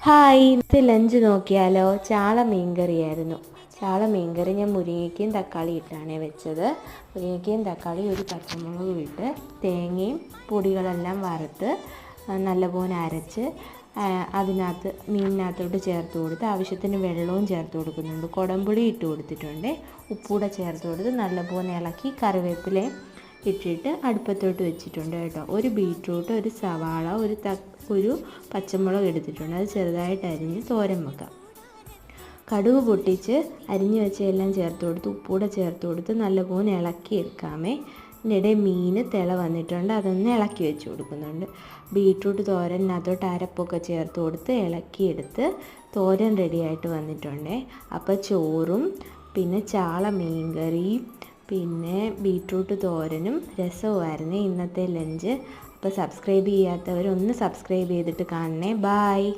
Hi, ഇന്നത്തെ lunch നോക്കിയാലോ? ചാള മീൻകറിയായിരുന്നു. ചാള മീൻകറി ഞാൻ മുരിങ്ങയ്ക്കയും തക്കാളി ഇട്ടാണ് വെച്ചത്. മുരിങ്ങയ്ക്കയും തക്കാളി ഒരു പച്ചമുളകും ഇട്ട് തേങ്ങയും പൊടികളെല്ലാം വറുത്ത് നല്ലപോലെ അരച്ച് അതിനകത്ത് മീനിനകത്തോട്ട് ചേർത്ത് കൊടുത്ത് ആവശ്യത്തിന് വെള്ളവും ചേർത്ത് കൊടുക്കുന്നുണ്ട്. കുടംപുളി ഇട്ട് കൊടുത്തിട്ടുണ്ട്. ഉപ്പൂടെ ചേർത്ത് കൊടുത്ത് നല്ലപോലെ ഇളക്കി കറിവേപ്പിലയും ഇട്ടിട്ട് അടുപ്പത്തോട്ട് വെച്ചിട്ടുണ്ട് കേട്ടോ. ഒരു ബീറ്റ്റൂട്ട്, ഒരു സവാള, ഒരു പച്ചമുളക് എടുത്തിട്ടുണ്ട്. അത് ചെറുതായിട്ട് അരിഞ്ഞ് തോരൻ വെക്കാം. കടുക് പൊട്ടിച്ച് അരിഞ്ഞ് വെച്ച എല്ലാം ചേർത്ത് കൊടുത്ത് ഉപ്പൂടെ ചേർത്ത് കൊടുത്ത് നല്ലപോലെ ഇളക്കി എടുക്കാമേ. ഇതിനിടെ മീൻ തിള വന്നിട്ടുണ്ട്, അതൊന്ന് ഇളക്കി വെച്ച് കൊടുക്കുന്നുണ്ട്. ബീറ്റ്റൂട്ട് തോരനകത്തോട്ട് അരപ്പൊക്കെ ചേർത്ത് കൊടുത്ത് ഇളക്കിയെടുത്ത് തോരൻ റെഡിയായിട്ട് വന്നിട്ടുണ്ടേ. അപ്പോൾ ചോറും പിന്നെ ചാള മീൻകറിയും പിന്നെ ബീറ്റ്റൂട്ട് തോരനും രസവുമായിരുന്നു ഇന്നത്തെ ലഞ്ച്. അപ്പോൾ സബ്സ്ക്രൈബ് ചെയ്യാത്തവരൊന്ന് സബ്സ്ക്രൈബ് ചെയ്തിട്ട് കാണണേ. ബായ്.